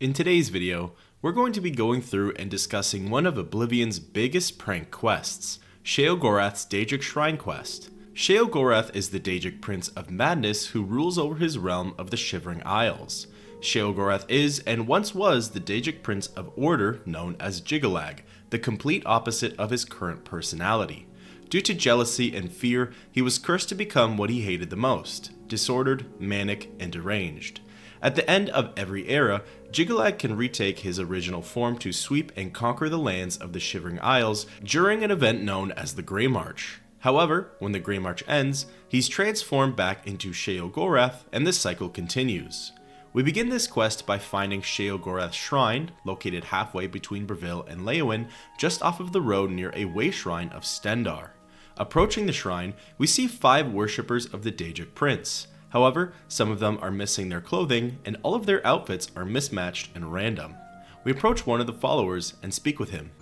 In today's video, we're going to be going through and discussing one of Oblivion's biggest prank quests, Sheogorath's Daedric Shrine Quest. Sheogorath is the Daedric Prince of Madness who rules over his realm of the Shivering Isles. Sheogorath is, and once was, the Daedric Prince of Order known as Jyggalag, the complete opposite of his current personality. Due to jealousy and fear, he was cursed to become what he hated the most, disordered, manic, and deranged. At the end of every era, Jyggalag can retake his original form to sweep and conquer the lands of the Shivering Isles during an event known as the Grey March. However, when the Grey March ends, he's transformed back into Sheogorath and the cycle continues. We begin this quest by finding Sheogorath's shrine, located halfway between Breville and Leyawiin, just off of the road near a way shrine of Stendarr. Approaching the shrine, we see 5 worshippers of the Daedric Prince. However, some of them are missing their clothing, and all of their outfits are mismatched and random. We approach one of the followers and speak with him.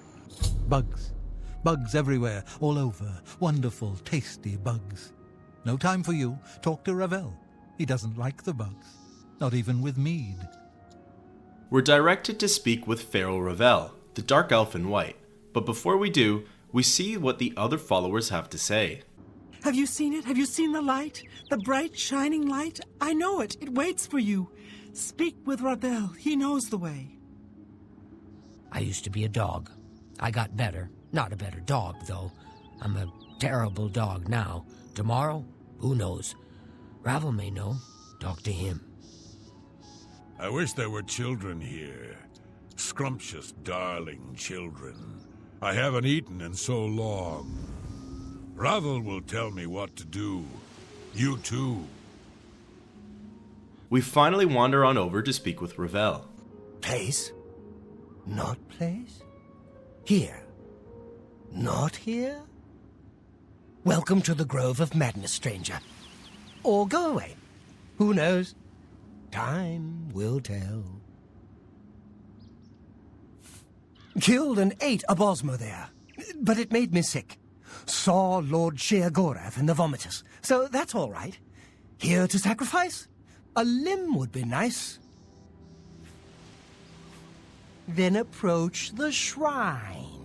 Bugs. Bugs everywhere, all over. Wonderful, tasty bugs. No time for you. Talk to Ravel. He doesn't like the bugs. Not even with mead. We're directed to speak with Pharaoh Ravel, the Dark Elf in White. But before we do, we see what the other followers have to say. Have you seen it? Have you seen the light? The bright, shining light? I know it. It waits for you. Speak with Ravel. He knows the way. I used to be a dog. I got better. Not a better dog, though. I'm a terrible dog now. Tomorrow? Who knows? Ravel may know. Talk to him. I wish there were children here. Scrumptious, darling children. I haven't eaten in so long. Ravel will tell me what to do. You too. We finally wander on over to speak with Ravel. Place? Not place? Here? Not here? Welcome to the Grove of Madness, stranger. Or go away. Who knows? Time will tell. Killed and ate a Bosmo there, but it made me sick. Saw Lord Sheogorath in the vomitus, so that's all right. Here to sacrifice? A limb would be nice. Then approach the shrine.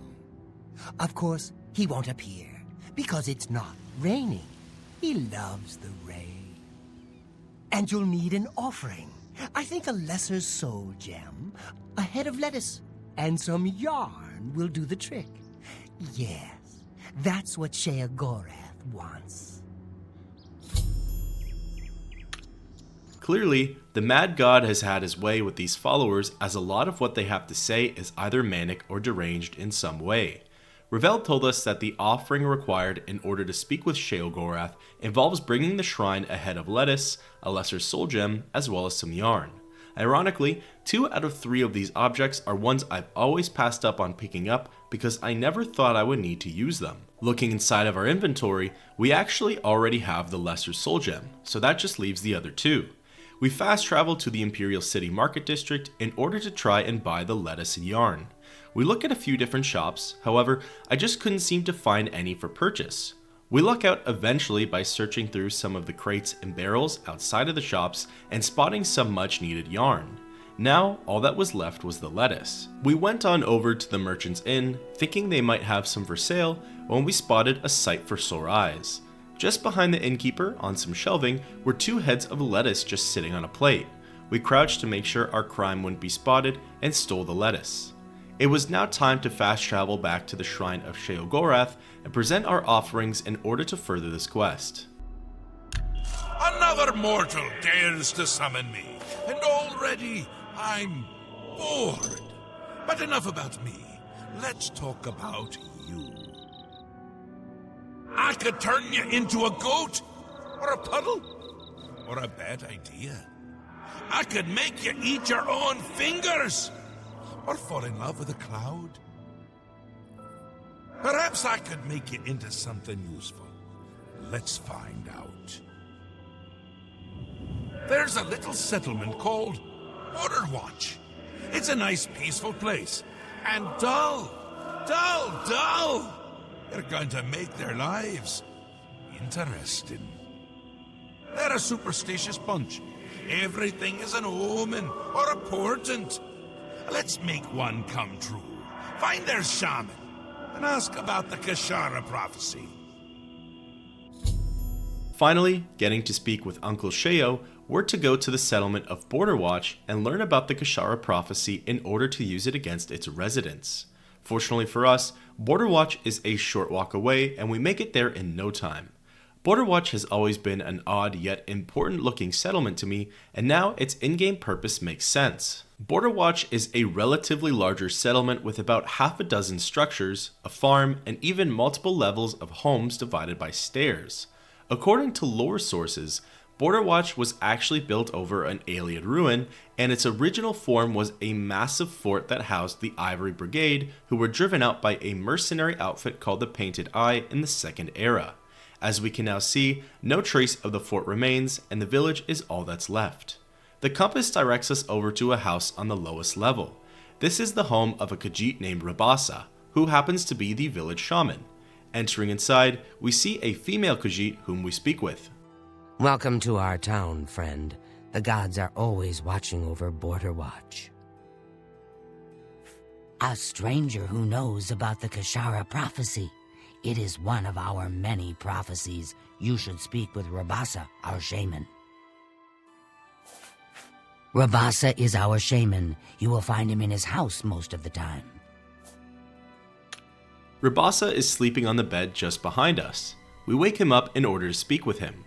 Of course, he won't appear, because it's not raining. He loves the rain. And you'll need an offering. I think a lesser soul gem, a head of lettuce, and some yarn will do the trick. Yes. That's what Sheogorath wants. Clearly, the Mad God has had his way with these followers, as a lot of what they have to say is either manic or deranged in some way. Ravel told us that the offering required in order to speak with Sheogorath involves bringing the shrine a head of lettuce, a lesser soul gem, as well as some yarn. Ironically, 2 out of 3 of these objects are ones I've always passed up on picking up because I never thought I would need to use them. Looking inside of our inventory, we actually already have the lesser soul gem, so that just leaves the other 2. We fast travel to the Imperial City Market District in order to try and buy the lettuce and yarn. We look at a few different shops, however, I just couldn't seem to find any for purchase. We luck out eventually by searching through some of the crates and barrels outside of the shops and spotting some much needed yarn. Now, all that was left was the lettuce. We went on over to the Merchant's Inn, thinking they might have some for sale, when we spotted a sight for sore eyes. Just behind the innkeeper, on some shelving, were 2 heads of lettuce just sitting on a plate. We crouched to make sure our crime wouldn't be spotted and stole the lettuce. It was now time to fast travel back to the shrine of Sheogorath and present our offerings in order to further this quest. Another mortal dares to summon me, and already I'm bored. But enough about me. Let's talk about you. I could turn you into a goat, or a puddle, or a bad idea. I could make you eat your own fingers, or fall in love with a cloud. Perhaps I could make you into something useful. Let's find out. There's a little settlement called Waterwatch. It's a nice, peaceful place. And dull. They're going to make their lives interesting. They're a superstitious bunch. Everything is an omen or a portent. Let's make one come true. Find their shaman and ask about the Kashara prophecy. Finally, getting to speak with Uncle Sheo, we're to go to the settlement of Border Watch and learn about the Kashara prophecy in order to use it against its residents. Fortunately for us, Border Watch is a short walk away and we make it there in no time. Border Watch has always been an odd yet important looking settlement to me, and now its in-game purpose makes sense. Border Watch is a relatively larger settlement with about half a dozen structures, a farm, and even multiple levels of homes divided by stairs. According to lore sources, Border Watch was actually built over an alien ruin, and its original form was a massive fort that housed the Ivory Brigade, who were driven out by a mercenary outfit called the Painted Eye in the Second Era. As we can now see, no trace of the fort remains, and the village is all that's left. The compass directs us over to a house on the lowest level. This is the home of a Khajiit named Rabasa, who happens to be the village shaman. Entering inside, we see a female Khajiit whom we speak with. Welcome to our town, friend. The gods are always watching over Border Watch. A stranger who knows about the Kashara prophecy. It is one of our many prophecies. You should speak with Rabasa, our shaman. Rabasa is our shaman. You will find him in his house most of the time. Rabasa is sleeping on the bed just behind us. We wake him up in order to speak with him.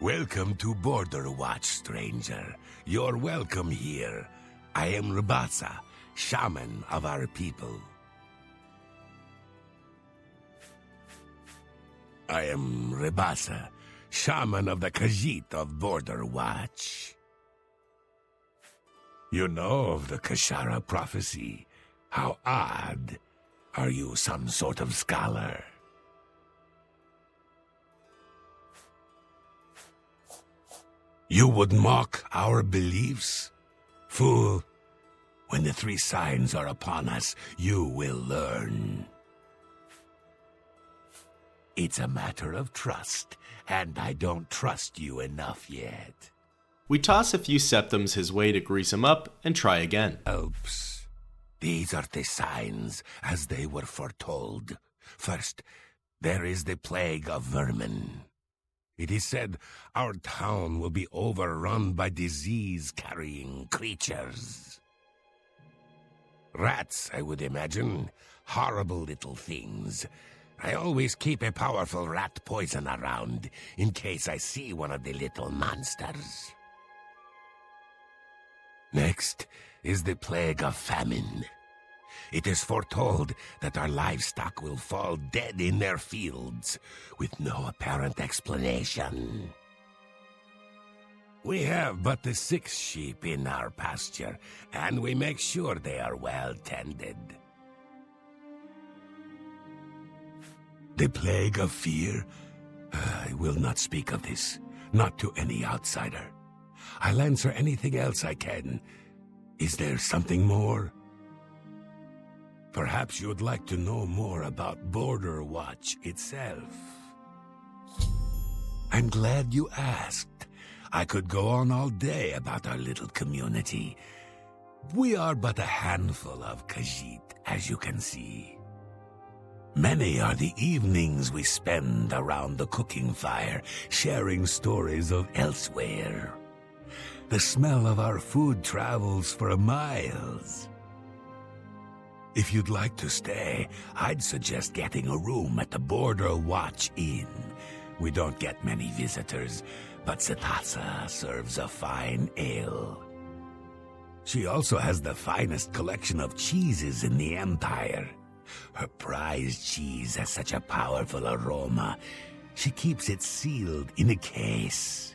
Welcome to Border Watch, stranger. You're welcome here. I am Rabasa, shaman of our people. I am Rabasa, shaman of the Khajiit of Border Watch. You know of the Kashara prophecy. How odd. Are you some sort of scholar? You would mock our beliefs? Fool, when the three signs are upon us, you will learn. It's a matter of trust, and I don't trust you enough yet. We toss a few septums his way to grease him up and try again. Oops. These are the signs as they were foretold. First, there is the plague of vermin. It is said our town will be overrun by disease-carrying creatures. Rats, I would imagine. Horrible little things. I always keep a powerful rat poison around, in case I see one of the little monsters. Next is the plague of famine. It is foretold that our livestock will fall dead in their fields, with no apparent explanation. We have but the 6 sheep in our pasture, and we make sure they are well tended. The plague of fear? I will not speak of this, not to any outsider. I'll answer anything else I can. Is there something more? Perhaps you would like to know more about Border Watch itself. I'm glad you asked. I could go on all day about our little community. We are but a handful of Khajiit, as you can see. Many are the evenings we spend around the cooking fire, sharing stories of elsewhere. The smell of our food travels for miles. If you'd like to stay, I'd suggest getting a room at the Border Watch Inn. We don't get many visitors, but Setasa serves a fine ale. She also has the finest collection of cheeses in the Empire. Her prized cheese has such a powerful aroma. She keeps it sealed in a case.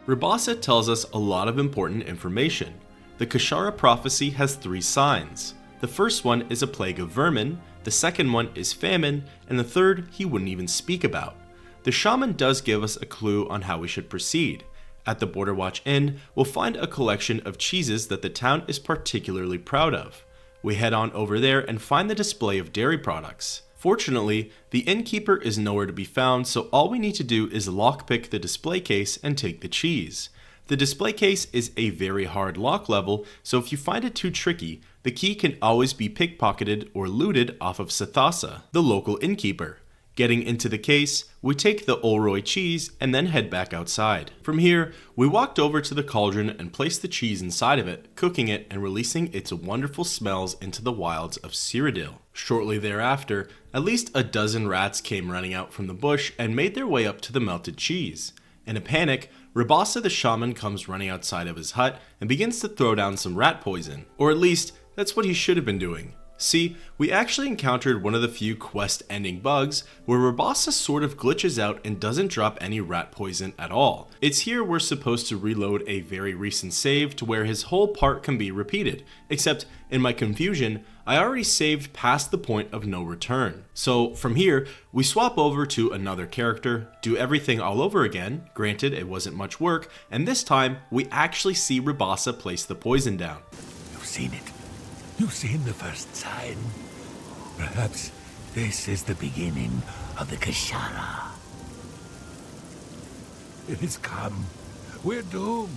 Rabasa tells us a lot of important information. The Kashara prophecy has 3 signs. The first one is a plague of vermin, the second one is famine, and the third he wouldn't even speak about. The shaman does give us a clue on how we should proceed. At the Border Watch Inn, we'll find a collection of cheeses that the town is particularly proud of. We head on over there and find the display of dairy products. Fortunately, the innkeeper is nowhere to be found, so all we need to do is lockpick the display case and take the cheese. The display case is a very hard lock level, so if you find it too tricky, the key can always be pickpocketed or looted off of Sathasa, the local innkeeper. Getting into the case, we take the Olroy cheese and then head back outside. From here, we walked over to the cauldron and placed the cheese inside of it, cooking it and releasing its wonderful smells into the wilds of Cyrodiil. Shortly thereafter, at least a dozen rats came running out from the bush and made their way up to the melted cheese. In a panic, Rabasa the shaman comes running outside of his hut and begins to throw down some rat poison. Or at least, that's what he should have been doing. See, we actually encountered one of the few quest-ending bugs where Rabasa sort of glitches out and doesn't drop any rat poison at all. It's here we're supposed to reload a very recent save to where his whole part can be repeated, except in my confusion, I already saved past the point of no return. So from here, we swap over to another character, do everything all over again, granted it wasn't much work, and this time we actually see Rabasa place the poison down. You've seen it. You've seen the first sign. Perhaps this is the beginning of the Kashara. It has come. We're doomed.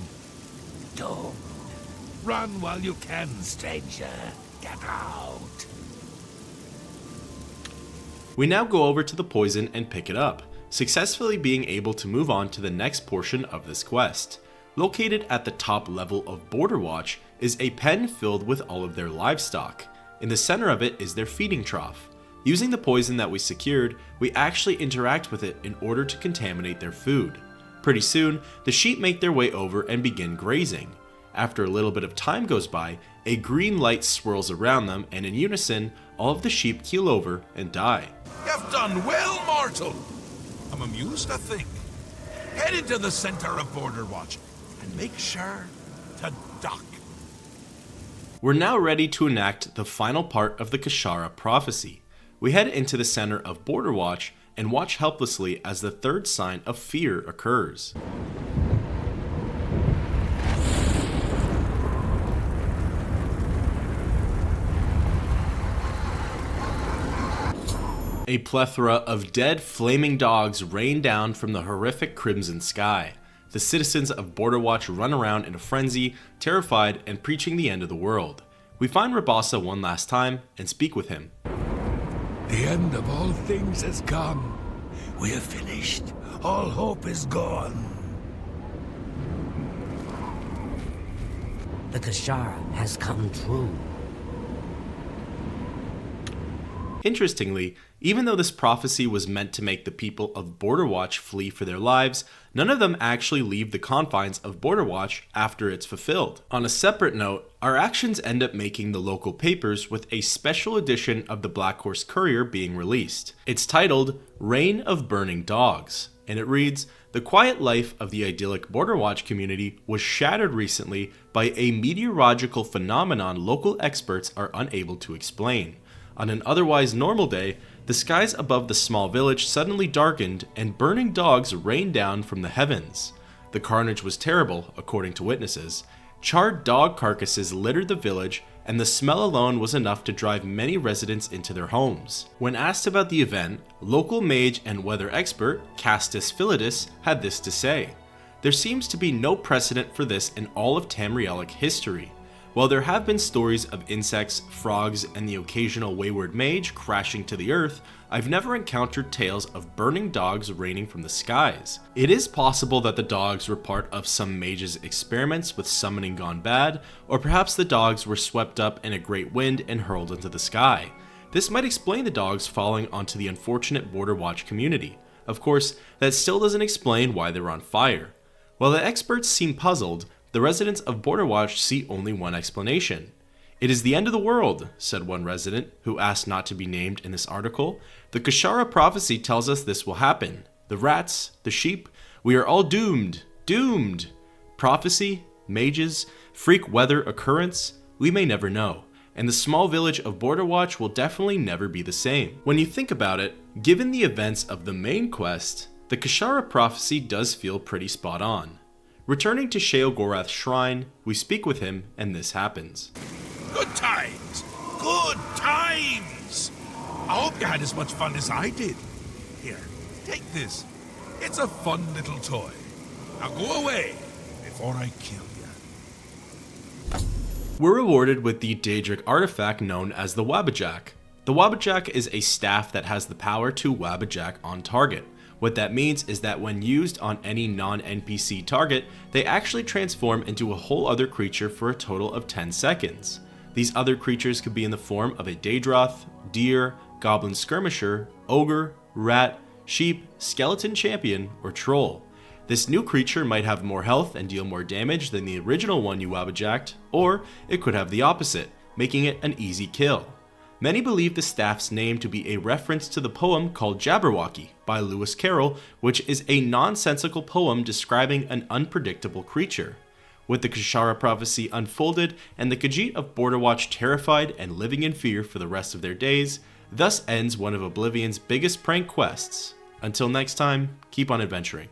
Doomed. Run while you can, stranger. Get out. We now go over to the poison and pick it up, successfully being able to move on to the next portion of this quest. Located at the top level of Border Watch is a pen filled with all of their livestock. In the center of it is their feeding trough. Using the poison that we secured, we actually interact with it in order to contaminate their food. Pretty soon, the sheep make their way over and begin grazing. After a little bit of time goes by, a green light swirls around them, and in unison, all of the sheep keel over and die. You've done well, mortal. I'm amused, I think. Head into the center of Border Watch and make sure to duck. We're now ready to enact the final part of the Kashara prophecy. We head into the center of Border Watch and watch helplessly as the third sign of fear occurs. A plethora of dead flaming dogs rain down from the horrific crimson sky. The citizens of Border Watch run around in a frenzy, terrified and preaching the end of the world. We find Rabasa one last time and speak with him. The end of all things has come. We have finished. All hope is gone. The Kashara has come true. Interestingly, even though this prophecy was meant to make the people of Border Watch flee for their lives, none of them actually leave the confines of Border Watch after it's fulfilled. On a separate note, our actions end up making the local papers with a special edition of the Black Horse Courier being released. It's titled Reign of Burning Dogs, and it reads, "The quiet life of the idyllic Border Watch community was shattered recently by a meteorological phenomenon local experts are unable to explain. On an otherwise normal day, the skies above the small village suddenly darkened and burning dogs rained down from the heavens. The carnage was terrible, according to witnesses. Charred dog carcasses littered the village, and the smell alone was enough to drive many residents into their homes." When asked about the event, local mage and weather expert Castus Philidus had this to say: "There seems to be no precedent for this in all of Tamrielic history. While there have been stories of insects, frogs, and the occasional wayward mage crashing to the earth, I've never encountered tales of burning dogs raining from the skies. It is possible that the dogs were part of some mage's experiments with summoning gone bad, or perhaps the dogs were swept up in a great wind and hurled into the sky. This might explain the dogs falling onto the unfortunate Border Watch community. Of course, that still doesn't explain why they're on fire." While the experts seem puzzled, the residents of Border Watch see only one explanation. "It is the end of the world," said one resident, who asked not to be named in this article. "The Kashara prophecy tells us this will happen. The rats, the sheep, we are all doomed. Doomed! Prophecy, mages, freak weather occurrence, we may never know. And the small village of Border Watch will definitely never be the same." When you think about it, given the events of the main quest, the Kashara prophecy does feel pretty spot on. Returning to Sheogorath's shrine, we speak with him, and this happens. Good times! Good times! I hope you had as much fun as I did. Here, take this. It's a fun little toy. Now go away. If before I kill you. We're rewarded with the Daedric artifact known as the Wabbajack. The Wabbajack is a staff that has the power to Wabbajack on target. What that means is that when used on any non-NPC target, they actually transform into a whole other creature for a total of 10 seconds. These other creatures could be in the form of a Daedroth, deer, goblin skirmisher, ogre, rat, sheep, skeleton champion, or troll. This new creature might have more health and deal more damage than the original one you Wabbajacked, or it could have the opposite, making it an easy kill. Many believe the staff's name to be a reference to the poem called Jabberwocky by Lewis Carroll, which is a nonsensical poem describing an unpredictable creature. With the Kashara prophecy unfolded and the Khajiit of Borderwatch terrified and living in fear for the rest of their days, thus ends one of Oblivion's biggest prank quests. Until next time, keep on adventuring.